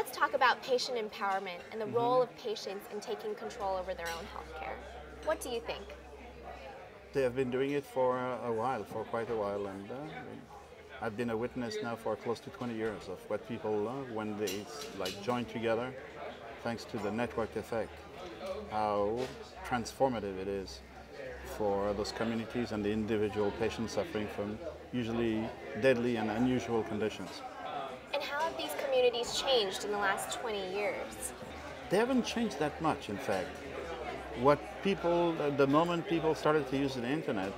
let's talk about patient empowerment and the role of patients in taking control over their own healthcare. What do you think? They have been doing it for a while, for quite a while, and I've been a witness now for close to 20 years of what people, when they join together, thanks to the network effect, how transformative it is for those communities and the individual patients suffering from usually deadly and unusual conditions. And how have these communities changed in the last 20 years? They haven't changed that much, in fact. The moment people started to use the internet,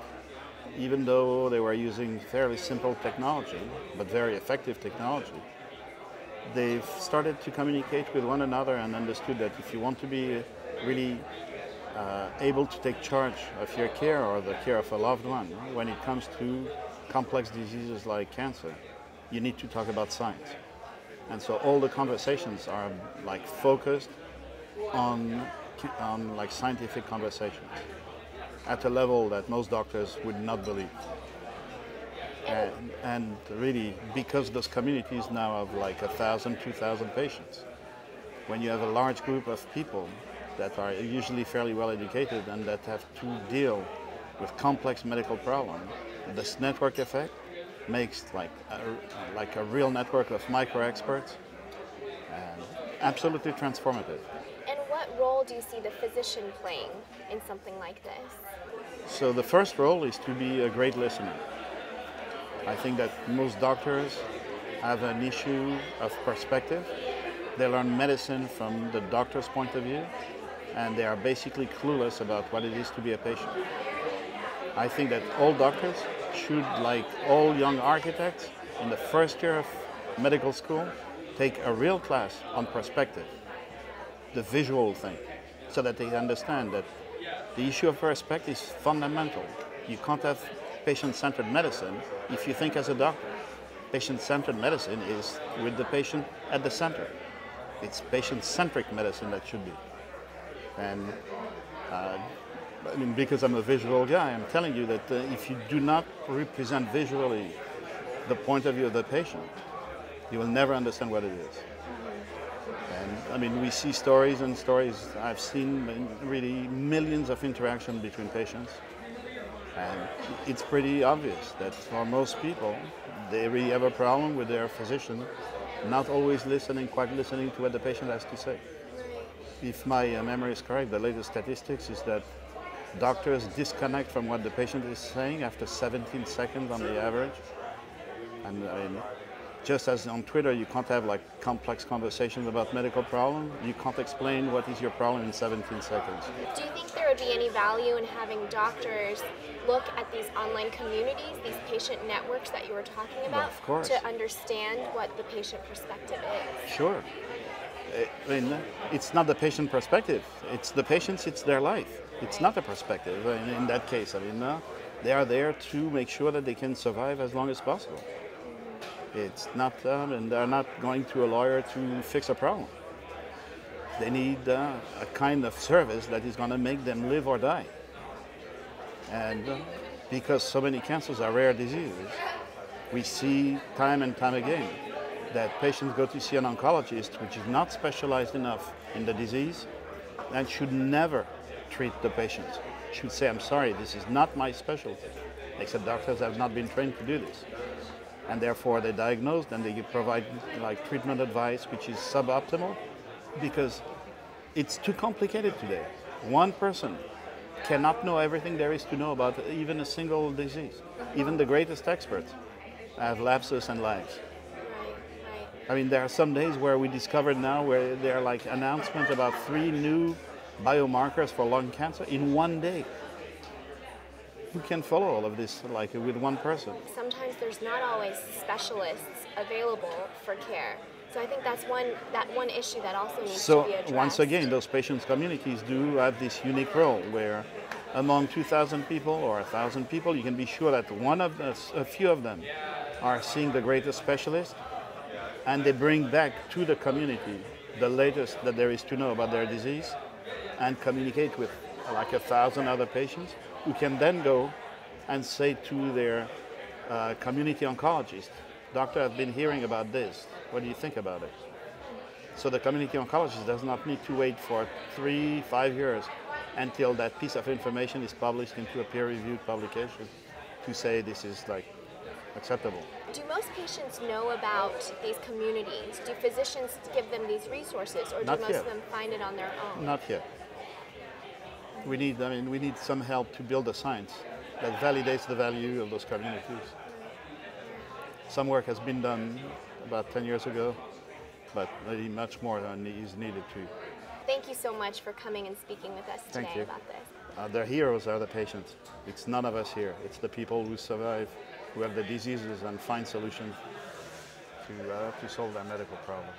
even though they were using fairly simple technology, but very effective technology, they've started to communicate with one another and understood that if you want to be really able to take charge of your care or the care of a loved one, when it comes to complex diseases like cancer, you need to talk about science. And so all the conversations are focused on scientific conversations at a level that most doctors would not believe. And really, because those communities now have 1,000, 2,000 patients, when you have a large group of people that are usually fairly well educated and that have to deal with complex medical problems, this network effect makes a real network of micro experts, and absolutely transformative. And what role do you see the physician playing in something like this? So the first role is to be a great listener. I think that most doctors have an issue of perspective. They learn medicine from the doctor's point of view, and they are basically clueless about what it is to be a patient. I think that all doctors should, like all young architects, in the first year of medical school, take a real class on perspective, the visual thing, so that they understand that the issue of perspective is fundamental. You can't have patient-centered medicine if you think as a doctor. Patient-centered medicine is with the patient at the center. It's patient-centric medicine that should be. And because I'm a visual guy, I'm telling you that if you do not represent visually the point of view of the patient, you will never understand what it is. And we see stories and stories. I've seen really millions of interactions between patients. And it's pretty obvious that for most people, they really have a problem with their physician not always quite listening to what the patient has to say. If my memory is correct, the latest statistics is that doctors disconnect from what the patient is saying after 17 seconds on the average. And just as on Twitter, you can't have complex conversations about medical problems, you can't explain what is your problem in 17 seconds. Do you think there would be any value in having doctors look at these online communities, these patient networks that you were talking about, well, of course, to understand what the patient perspective is? Sure. It's not the patient perspective. It's the patients, it's their life. It's not a perspective in that case. They are there to make sure that they can survive as long as possible. It's not, and they're not going to a lawyer to fix a problem. They need a kind of service that is going to make them live or die. And because so many cancers are rare diseases, we see time and time again that patients go to see an oncologist which is not specialized enough in the disease and should never treat the patient. Should say, I'm sorry, this is not my specialty. Except doctors have not been trained to do this. And therefore they diagnose and they provide treatment advice which is suboptimal because it's too complicated today. One person cannot know everything there is to know about even a single disease. Even the greatest experts have lapses and lags. Right. There are some days where we discovered now where there are announcements about 3 new biomarkers for lung cancer in one day. Who can follow all of this with one person? Sometimes there's not always specialists available for care. So I think that's one issue that also needs to be addressed. So once again, those patients' communities do have this unique role where among 2,000 people or 1,000 people, you can be sure that a few of them are seeing the greatest specialist, and they bring back to the community the latest that there is to know about their disease and communicate with 1,000 other patients who can then go and say to their community oncologist, Doctor, I've been hearing about this. What do you think about it? So the community oncologist does not need to wait for 3-5 years until that piece of information is published into a peer-reviewed publication to say this is like acceptable. Do most patients know about these communities? Do physicians give them these resources, or do Not most yet. of them find it on their own? Not yet. We need some help to build a science that validates the value of those communities. Some work has been done about 10 years ago, but really much more is needed too. Thank you so much for coming and speaking with us Thank today you. about this. The heroes are the patients. It's none of us here. It's the people who survive, who have the diseases and find solutions to solve their medical problems.